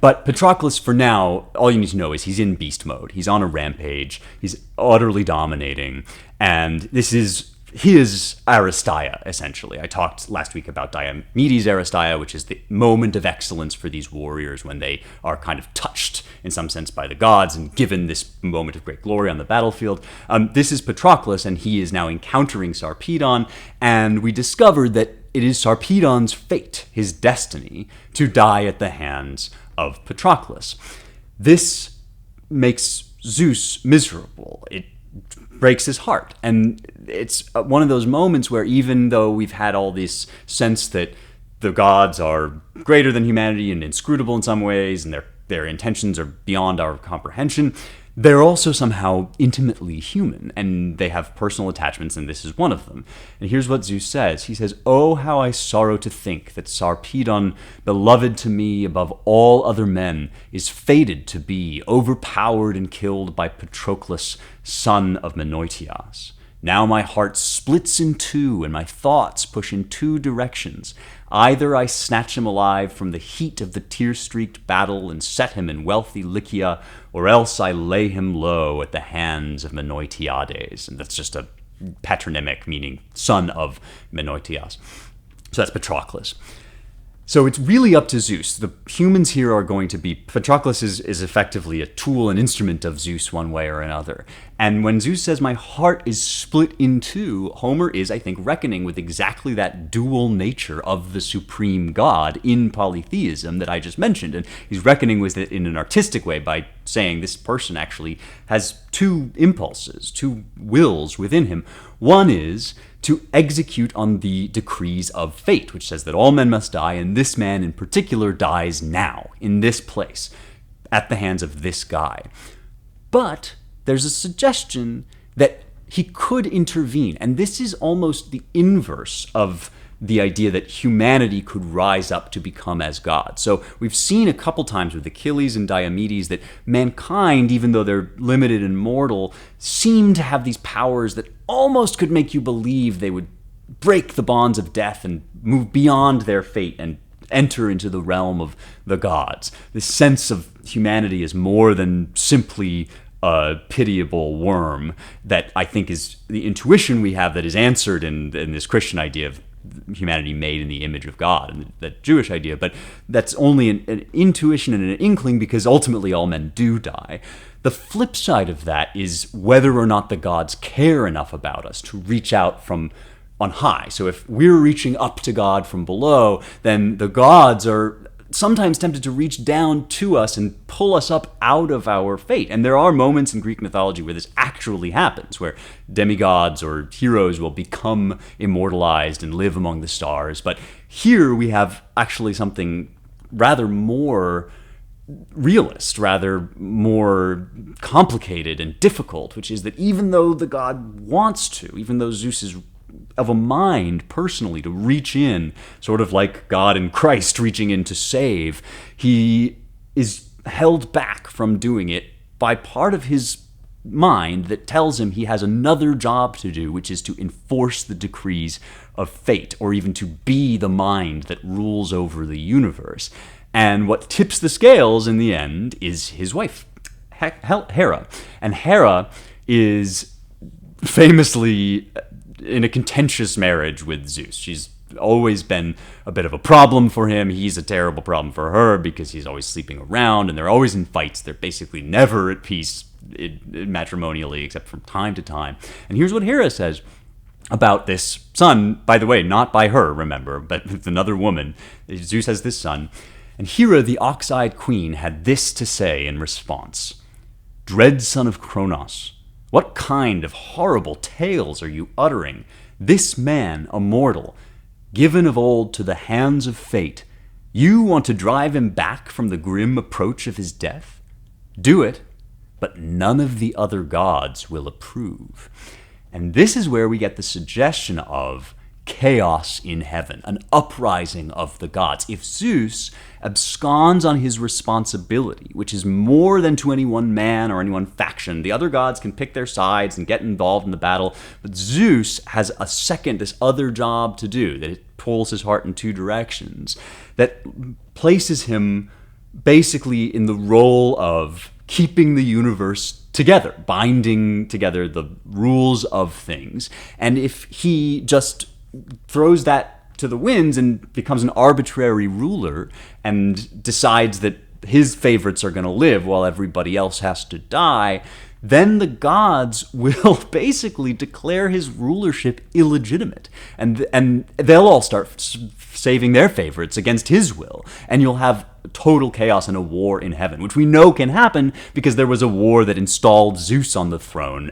But Patroclus, for now, all you need to know is he's in beast mode. He's on a rampage. He's utterly dominating, and this is his Aristeia, essentially. I talked last week about Diomedes' Aristeia, which is the moment of excellence for these warriors when they are kind of touched, in some sense, by the gods and given this moment of great glory on the battlefield. This is Patroclus, and he is now encountering Sarpedon, and we discovered that it is Sarpedon's fate, his destiny, to die at the hands of Patroclus. This makes Zeus miserable. It breaks his heart. And it's one of those moments where, even though we've had all this sense that the gods are greater than humanity and inscrutable in some ways, and their intentions are beyond our comprehension, they're also somehow intimately human, and they have personal attachments, and this is one of them. And here's what Zeus says. He says, "Oh, how I sorrow to think that Sarpedon, beloved to me above all other men, is fated to be overpowered and killed by Patroclus, son of Menoetias. Now my heart splits in two, and my thoughts push in two directions. Either I snatch him alive from the heat of the tear-streaked battle and set him in wealthy Lycia, or else I lay him low at the hands of Menoetiades." And that's just a patronymic meaning son of Menoetias. So that's Patroclus. So it's really up to Zeus. The humans here are going to be... Patroclus is effectively a tool, an instrument of Zeus one way or another. And when Zeus says, "My heart is split in two," Homer is, I think, reckoning with exactly that dual nature of the supreme god in polytheism that I just mentioned. And he's reckoning with it in an artistic way by saying this person actually has two impulses, two wills within him. One is to execute on the decrees of fate, which says that all men must die, and this man in particular dies now, in this place, at the hands of this guy. But there's a suggestion that he could intervene, and this is almost the inverse of the idea that humanity could rise up to become as God. So we've seen a couple times with Achilles and Diomedes that mankind, even though they're limited and mortal, seem to have these powers that almost could make you believe they would break the bonds of death and move beyond their fate and enter into the realm of the gods. This sense of humanity is more than simply a pitiable worm that I think is the intuition we have that is answered in this Christian idea of humanity made in the image of God, and that Jewish idea, but that's only an intuition and an inkling because ultimately all men do die. The flip side of that is whether or not the gods care enough about us to reach out from on high. So if we're reaching up to God from below, then the gods are sometimes tempted to reach down to us and pull us up out of our fate. And there are moments in Greek mythology where this actually happens, where demigods or heroes will become immortalized and live among the stars. But here we have actually something rather more realist, rather more complicated and difficult, which is that even though the god wants to, even though Zeus is of a mind personally to reach in, sort of like God in Christ reaching in to save, he is held back from doing it by part of his mind that tells him he has another job to do, which is to enforce the decrees of fate, or even to be the mind that rules over the universe. And what tips the scales in the end is his wife, Hera. And Hera is famously in a contentious marriage with Zeus. She's always been a bit of a problem for him. He's a terrible problem for her because he's always sleeping around, and they're always in fights. They're basically never at peace matrimonially, except from time to time. And here's what Hera says about this son, by the way, not by her, remember, but with another woman. Zeus has this son. And Hera, the ox-eyed queen, had this to say in response: "Dread son of Kronos, what kind of horrible tales are you uttering? This man, a mortal, given of old to the hands of fate, you want to drive him back from the grim approach of his death? Do it, but none of the other gods will approve." And this is where we get the suggestion of chaos in heaven, an uprising of the gods. If Zeus absconds on his responsibility, which is more than to any one man or any one faction, the other gods can pick their sides and get involved in the battle, but Zeus has this other job to do, that it pulls his heart in two directions, that places him basically in the role of keeping the universe together, binding together the rules of things. And if he just throws that to the winds and becomes an arbitrary ruler and decides that his favorites are going to live while everybody else has to die, then the gods will basically declare his rulership illegitimate. And they'll all start saving their favorites against his will. And you'll have total chaos and a war in heaven, which we know can happen because there was a war that installed Zeus on the throne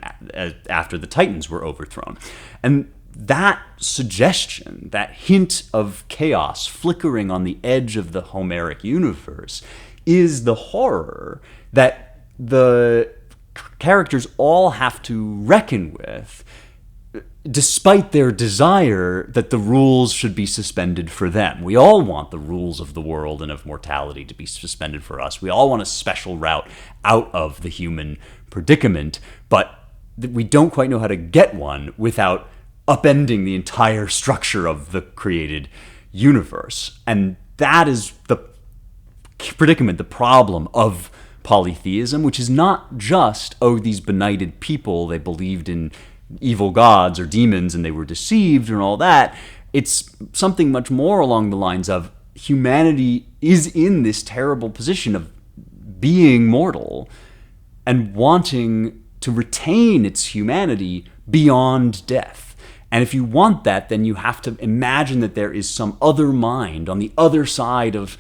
after the Titans were overthrown. And that suggestion, that hint of chaos flickering on the edge of the Homeric universe, is the horror that the characters all have to reckon with, despite their desire that the rules should be suspended for them. We all want the rules of the world and of mortality to be suspended for us. We all want a special route out of the human predicament, but we don't quite know how to get one without upending the entire structure of the created universe. And that is the predicament, the problem of polytheism, which is not just, oh, these benighted people, they believed in evil gods or demons and they were deceived and all that. It's something much more along the lines of humanity is in this terrible position of being mortal and wanting to retain its humanity beyond death. And if you want that, then you have to imagine that there is some other mind on the other side of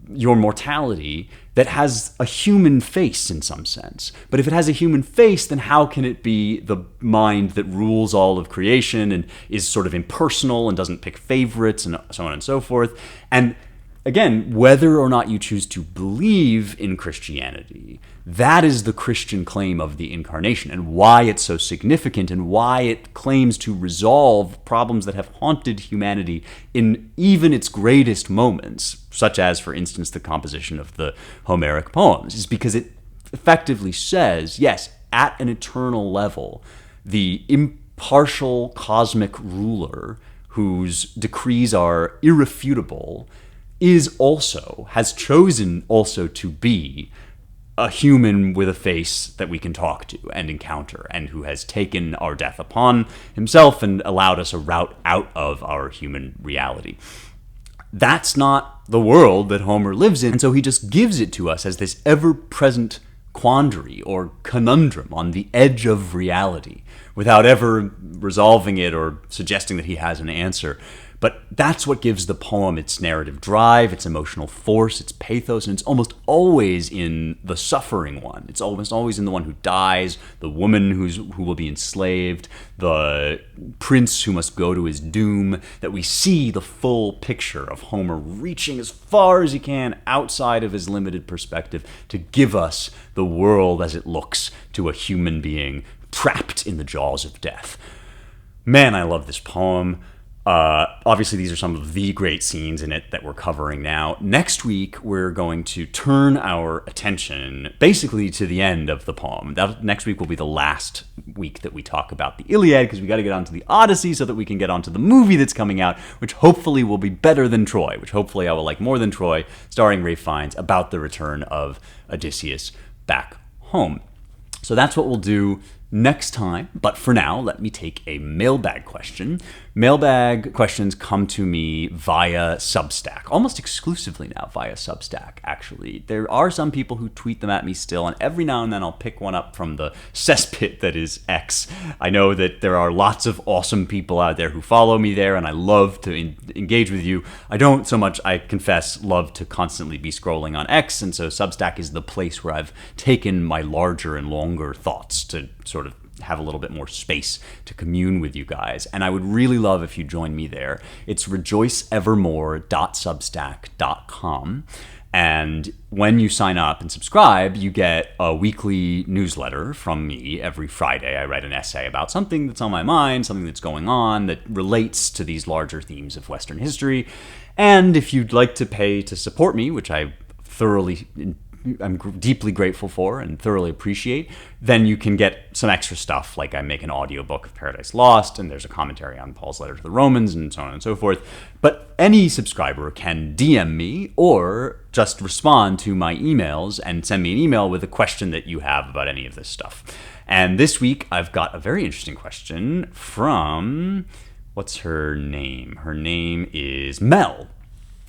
your mortality that has a human face in some sense. But if it has a human face, then how can it be the mind that rules all of creation and is sort of impersonal and doesn't pick favorites and so on and so forth? And again, whether or not you choose to believe in Christianity, that is the Christian claim of the incarnation and why it's so significant and why it claims to resolve problems that have haunted humanity in even its greatest moments, such as, for instance, the composition of the Homeric poems, is because it effectively says, yes, at an eternal level, the impartial cosmic ruler whose decrees are irrefutable, has chosen also to be a human with a face that we can talk to and encounter, and who has taken our death upon himself and allowed us a route out of our human reality. That's not the world that Homer lives in, and so he just gives it to us as this ever-present quandary or conundrum on the edge of reality, without ever resolving it or suggesting that he has an answer. But that's what gives the poem its narrative drive, its emotional force, its pathos, and it's almost always in the suffering one. It's almost always in the one who dies, the woman who will be enslaved, the prince who must go to his doom, that we see the full picture of Homer reaching as far as he can outside of his limited perspective to give us the world as it looks to a human being trapped in the jaws of death. Man, I love this poem. Obviously, these are some of the great scenes in it that we're covering now. Next week, we're going to turn our attention basically to the end of the poem. Next week will be the last week that we talk about the Iliad, because we got to get onto the Odyssey so that we can get onto the movie that's coming out, which hopefully will be better than Troy, which hopefully I will like more than Troy, starring Ralph Fiennes, about the return of Odysseus back home. So that's what we'll do next time, but for now, let me take a mailbag question. Mailbag questions come to me via Substack, almost exclusively now via Substack, actually. There are some people who tweet them at me still, and every now and then I'll pick one up from the cesspit that is X. I know that there are lots of awesome people out there who follow me there, and I love to engage with you. I don't so much, I confess, love to constantly be scrolling on X, and so Substack is the place where I've taken my larger and longer thoughts to sort of have a little bit more space to commune with you guys. And I would really love if you join me there. It's rejoiceevermore.substack.com. And when you sign up and subscribe, you get a weekly newsletter from me every Friday. I write an essay about something that's on my mind, something that's going on that relates to these larger themes of Western history. And if you'd like to pay to support me, which I'm deeply grateful for and thoroughly appreciate, then you can get some extra stuff, like I make an audiobook of Paradise Lost, and there's a commentary on Paul's letter to the Romans, and so on and so forth. But any subscriber can DM me or just respond to my emails and send me an email with a question that you have about any of this stuff. And this week, I've got a very interesting question from, what's her name? Her name is Mel,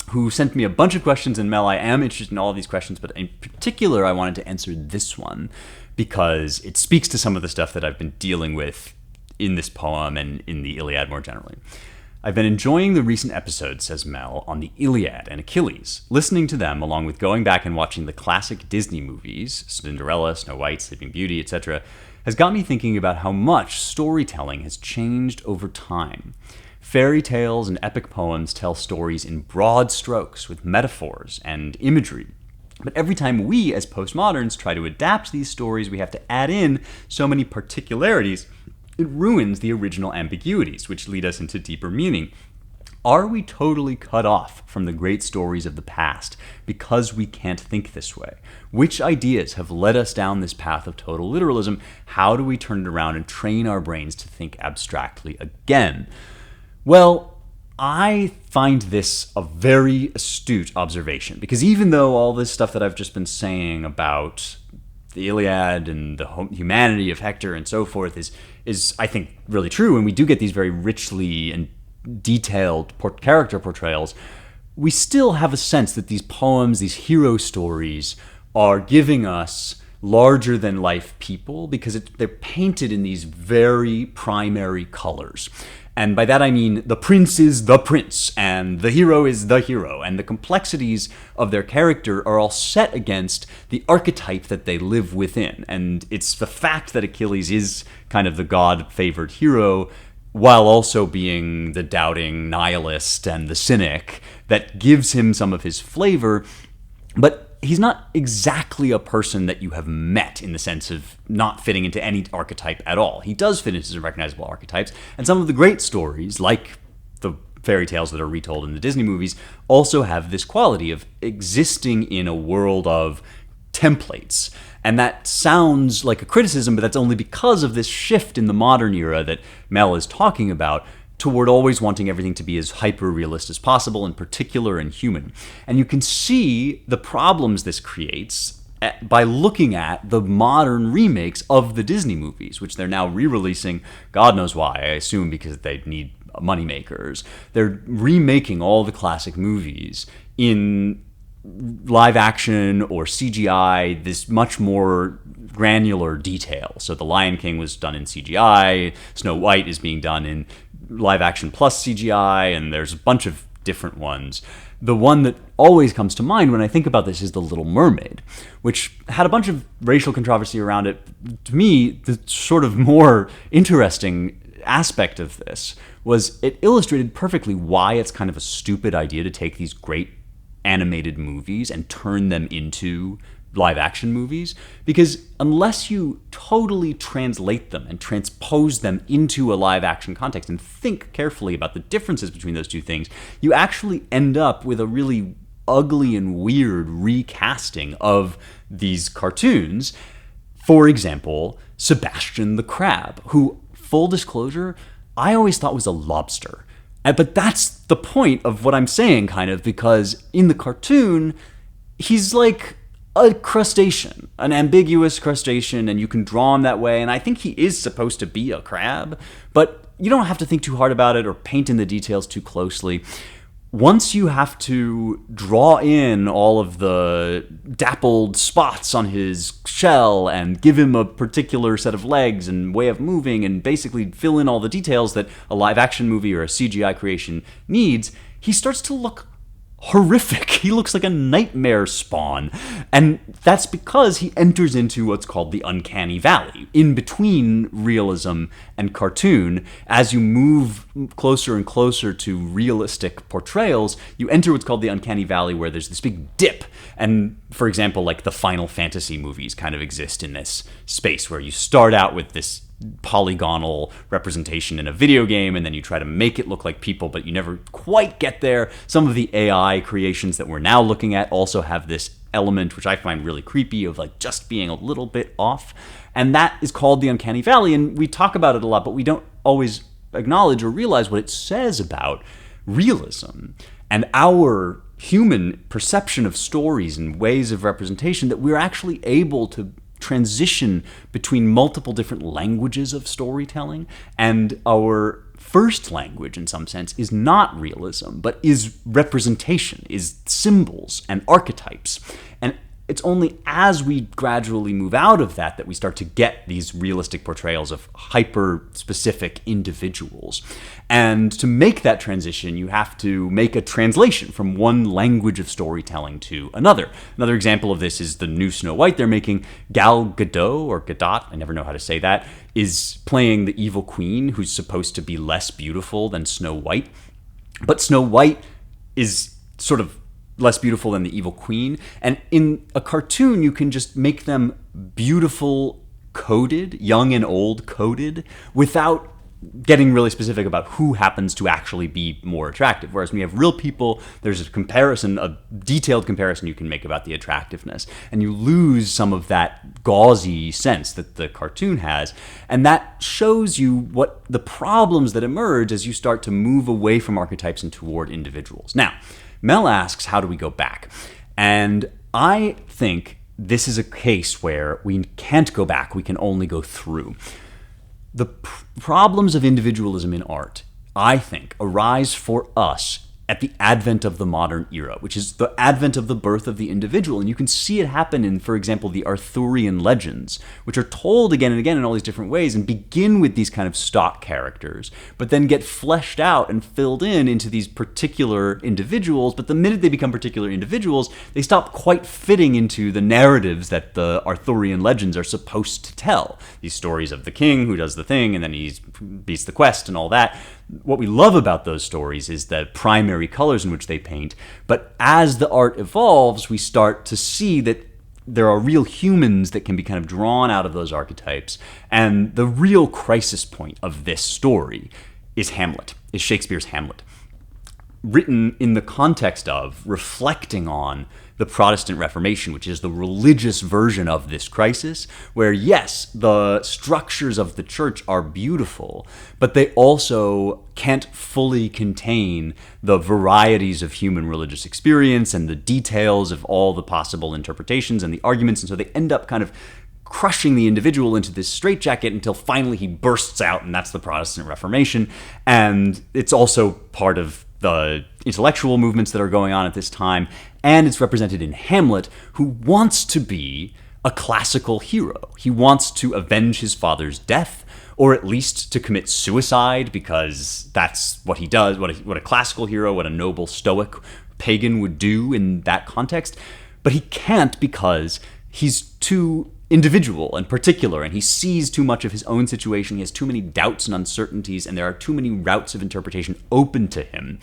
who sent me a bunch of questions. And Mel, I am interested in all of these questions, but in particular, I wanted to answer this one because it speaks to some of the stuff that I've been dealing with in this poem and in the Iliad more generally. I've been enjoying the recent episodes, says Mel, on the Iliad and Achilles. Listening to them, along with going back and watching the classic Disney movies, Cinderella, Snow White, Sleeping Beauty, etc., has got me thinking about how much storytelling has changed over time. Fairy tales and epic poems tell stories in broad strokes with metaphors and imagery. But every time we, as postmoderns, try to adapt these stories, we have to add in so many particularities, it ruins the original ambiguities, which lead us into deeper meaning. Are we totally cut off from the great stories of the past because we can't think this way? Which ideas have led us down this path of total literalism? How do we turn it around and train our brains to think abstractly again? Well, I find this a very astute observation, because even though all this stuff that I've just been saying about the Iliad and the humanity of Hector and so forth is I think, really true, and we do get these very richly and detailed character portrayals, we still have a sense that these poems, these hero stories, are giving us larger-than-life people because they're painted in these very primary colors. And by that I mean the prince is the prince, and the hero is the hero, and the complexities of their character are all set against the archetype that they live within. And it's the fact that Achilles is kind of the god-favored hero, while also being the doubting nihilist and the cynic, that gives him some of his flavor. But he's not exactly a person that you have met in the sense of not fitting into any archetype at all. He does fit into some recognizable archetypes, and some of the great stories, like the fairy tales that are retold in the Disney movies, also have this quality of existing in a world of templates. And that sounds like a criticism, but that's only because of this shift in the modern era that Mel is talking about. toward always wanting everything to be as hyper-realist as possible, in particular and human. And you can see the problems this creates by looking at the modern remakes of the Disney movies, which they're now re-releasing, God knows why, I assume because they need moneymakers. They're remaking all the classic movies in live action or CGI, this much more granular detail. So The Lion King was done in CGI, Snow White is being done in live action plus CGI, and there's a bunch of different ones. The one that always comes to mind when I think about this is The Little Mermaid, which had a bunch of racial controversy around it. To me, the sort of more interesting aspect of this was it illustrated perfectly why it's kind of a stupid idea to take these great animated movies and turn them into live action movies, because unless you totally translate them and transpose them into a live action context and think carefully about the differences between those two things, you actually end up with a really ugly and weird recasting of these cartoons. For example, Sebastian the Crab, who, full disclosure, I always thought was a lobster. But that's the point of what I'm saying, kind of, because in the cartoon, he's like a crustacean, an ambiguous crustacean, and you can draw him that way, and I think he is supposed to be a crab, but you don't have to think too hard about it or paint in the details too closely. Once you have to draw in all of the dappled spots on his shell and give him a particular set of legs and way of moving and basically fill in all the details that a live action movie or a CGI creation needs, he starts to look horrific. He looks like a nightmare spawn. And that's because he enters into what's called the uncanny valley, in between realism and cartoon. As you move closer and closer to realistic portrayals, you enter what's called the uncanny valley, where there's this big dip. And for example, like the Final Fantasy movies kind of exist in this space, where you start out with this polygonal representation in a video game, and then you try to make it look like people, but you never quite get there. Some of the AI creations that we're now looking at also have this element, which I find really creepy, of like just being a little bit off. And that is called the uncanny valley, and we talk about it a lot, but we don't always acknowledge or realize what it says about realism and our human perception of stories and ways of representation, that we're actually able to transition between multiple different languages of storytelling. And our first language, in some sense, is not realism, but is representation, is symbols and archetypes. And it's only as we gradually move out of that that we start to get these realistic portrayals of hyper-specific individuals. And to make that transition, you have to make a translation from one language of storytelling to another. Another example of this is the new Snow White they're making. Gal Gadot, or Gadot, I never know how to say that, is playing the evil queen, who's supposed to be less beautiful than Snow White. But Snow White is sort of less beautiful than the evil queen. And in a cartoon, you can just make them beautiful coded, young and old coded, without getting really specific about who happens to actually be more attractive. Whereas when you have real people, there's a comparison, a detailed comparison you can make about the attractiveness. And you lose some of that gauzy sense that the cartoon has. And that shows you what the problems that emerge as you start to move away from archetypes and toward individuals. Now, Mel asks, how do we go back? And I think this is a case where we can't go back, we can only go through. The problems of individualism in art, I think, arise for us at the advent of the modern era, which is the advent of the birth of the individual. And you can see it happen in, for example, the Arthurian legends, which are told again and again in all these different ways and begin with these kind of stock characters, but then get fleshed out and filled in into these particular individuals. But the minute they become particular individuals, they stop quite fitting into the narratives that the Arthurian legends are supposed to tell. These stories of the king who does the thing and then he beats the quest and all that. What we love about those stories is the primary colors in which they paint, but as the art evolves, we start to see that there are real humans that can be kind of drawn out of those archetypes, and the real crisis point of this story is Hamlet, is Shakespeare's Hamlet. written in the context of reflecting on the Protestant Reformation, which is the religious version of this crisis, where yes, the structures of the church are beautiful, but they also can't fully contain the varieties of human religious experience and the details of all the possible interpretations and the arguments, and so they end up kind of crushing the individual into this straitjacket until finally he bursts out, and that's the Protestant Reformation. And it's also part of the intellectual movements that are going on at this time, and it's represented in Hamlet, who wants to be a classical hero. He wants to avenge his father's death, or at least to commit suicide, because that's what he does, what a classical hero, what a noble stoic pagan would do in that context. But he can't, because he's too individual and particular, and he sees too much of his own situation. He has too many doubts and uncertainties, and there are too many routes of interpretation open to him.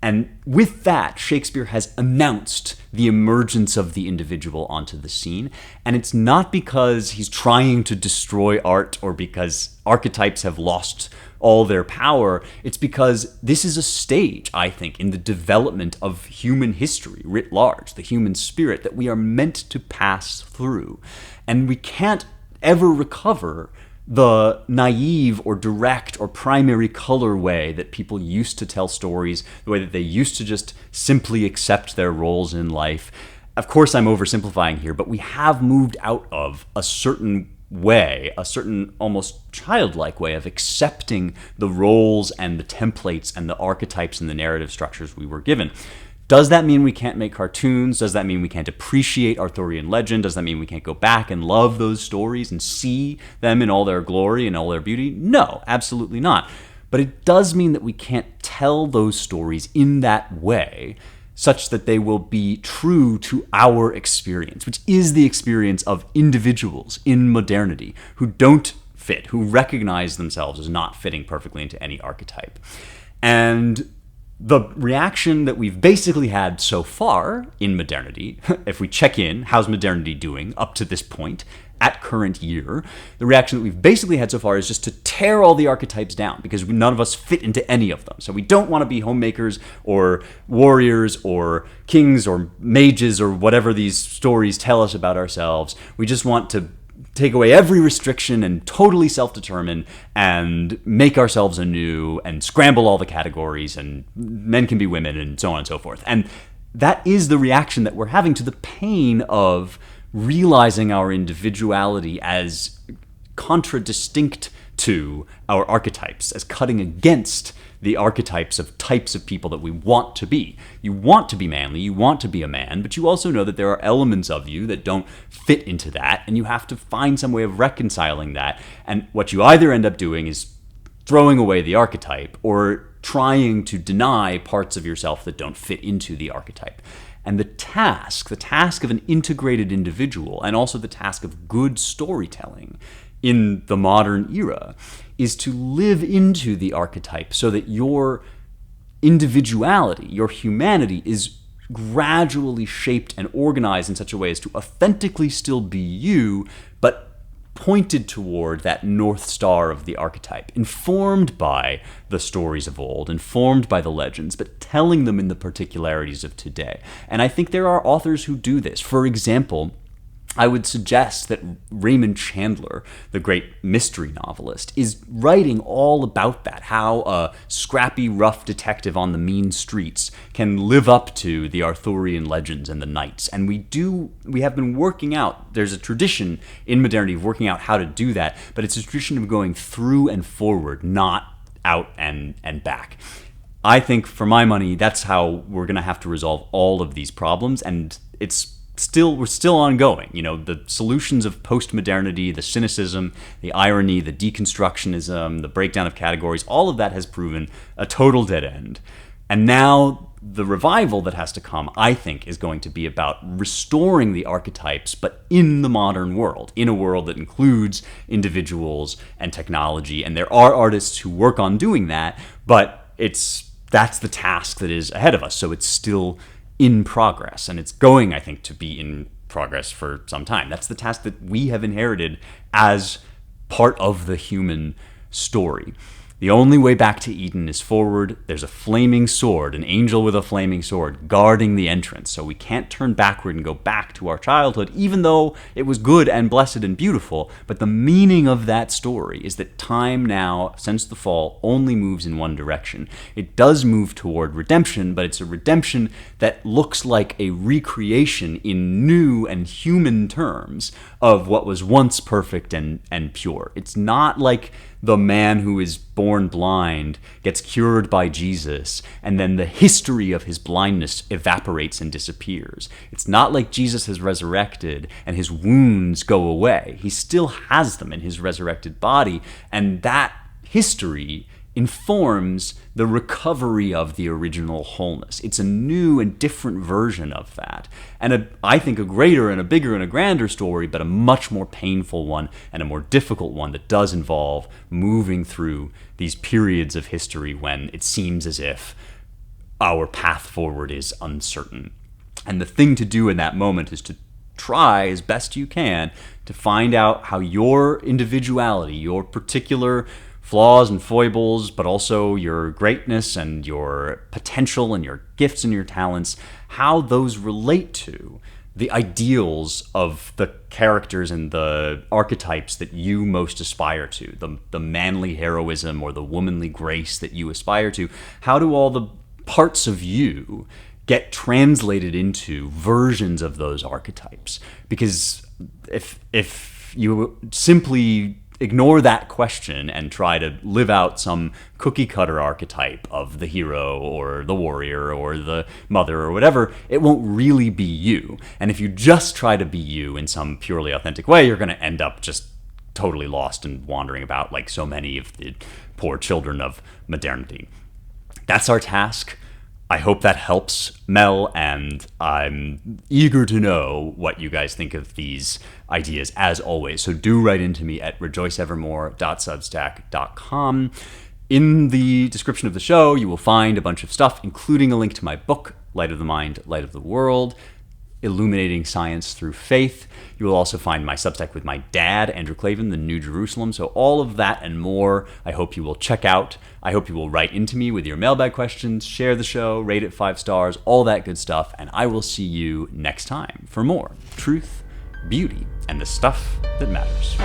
And with that, Shakespeare has announced the emergence of the individual onto the scene. And it's not because he's trying to destroy art or because archetypes have lost all their power. It's because this is a stage, I think, in the development of human history writ large, the human spirit that we are meant to pass through. And we can't ever recover the naive or direct or primary color way that people used to tell stories, the way that they used to just simply accept their roles in life. Of course, I'm oversimplifying here, but we have moved out of a certain way, a certain almost childlike way of accepting the roles and the templates and the archetypes and the narrative structures we were given. Does that mean we can't make cartoons? Does that mean we can't appreciate Arthurian legend? Does that mean we can't go back and love those stories and see them in all their glory and all their beauty? No, absolutely not. But it does mean that we can't tell those stories in that way such that they will be true to our experience, which is the experience of individuals in modernity who don't fit, who recognize themselves as not fitting perfectly into any archetype. And the reaction that we've basically had so far in modernity, if we check in, how's modernity doing up to this point, at current year, the reaction that we've basically had so far is just to tear all the archetypes down because none of us fit into any of them. So we don't want to be homemakers or warriors or kings or mages or whatever these stories tell us about ourselves. We just want to take away every restriction and totally self-determine and make ourselves anew and scramble all the categories and men can be women and so on and so forth. And that is the reaction that we're having to the pain of realizing our individuality as contradistinct to our archetypes, as cutting against the archetypes of types of people that we want to be. You want to be manly, you want to be a man, but you also know that there are elements of you that don't fit into that, and you have to find some way of reconciling that. And what you either end up doing is throwing away the archetype or trying to deny parts of yourself that don't fit into the archetype. And the task of an integrated individual, and also the task of good storytelling in the modern era, is to live into the archetype so that your individuality, your humanity, is gradually shaped and organized in such a way as to authentically still be you, but pointed toward that North Star of the archetype, informed by the stories of old, informed by the legends, but telling them in the particularities of today. And I think there are authors who do this. For example, I would suggest that Raymond Chandler, the great mystery novelist, is writing all about that, how a scrappy, rough detective on the mean streets can live up to the Arthurian legends and the knights. And we have been working out, there's a tradition in modernity of working out how to do that, but it's a tradition of going through and forward, not out and back. I think, for my money, that's how we're going to have to resolve all of these problems, and we're still ongoing. You know, the solutions of postmodernity, the cynicism, the irony, the deconstructionism, the breakdown of categories, all of that has proven a total dead end. And now the revival that has to come, I think, is going to be about restoring the archetypes, but in the modern world, in a world that includes individuals and technology. And there are artists who work on doing that, but that's the task that is ahead of us. So it's still in progress, and it's going, I think, to be in progress for some time. That's the task that we have inherited as part of the human story. The only way back to Eden is forward. There's a flaming sword, an angel with a flaming sword, guarding the entrance. So we can't turn backward and go back to our childhood, even though it was good and blessed and beautiful. But the meaning of that story is that time now, since the fall, only moves in one direction. It does move toward redemption, but it's a redemption that looks like a recreation in new and human terms of what was once perfect and pure. It's not like the man who is born blind gets cured by Jesus, and then the history of his blindness evaporates and disappears. It's not like Jesus has resurrected and his wounds go away. He still has them in his resurrected body, and that history informs the recovery of the original wholeness. It's a new and different version of that. And I think a greater and a bigger and a grander story, but a much more painful one and a more difficult one that does involve moving through these periods of history when it seems as if our path forward is uncertain. And the thing to do in that moment is to try as best you can to find out how your individuality, your particular flaws and foibles, but also your greatness and your potential and your gifts and your talents, how those relate to the ideals of the characters and the archetypes that you most aspire to, the manly heroism or the womanly grace that you aspire to. How do all the parts of you get translated into versions of those archetypes? Because if you simply ignore that question and try to live out some cookie cutter archetype of the hero or the warrior or the mother or whatever, it won't really be you. And if you just try to be you in some purely authentic way, you're going to end up just totally lost and wandering about like so many of the poor children of modernity. That's our task. I hope that helps, Mel, and I'm eager to know what you guys think of these ideas, as always. So do write into me at rejoiceevermore.substack.com. In the description of the show, you will find a bunch of stuff, including a link to my book, Light of the Mind, Light of the World, Illuminating Science Through Faith. You will also find my Substack with my dad, Andrew Clavin, The New Jerusalem. So all of that and more, I hope you will check out. I hope you will write into me with your mailbag questions, share the show, rate it 5 stars, all that good stuff. And I will see you next time for more truth, beauty, and the stuff that matters.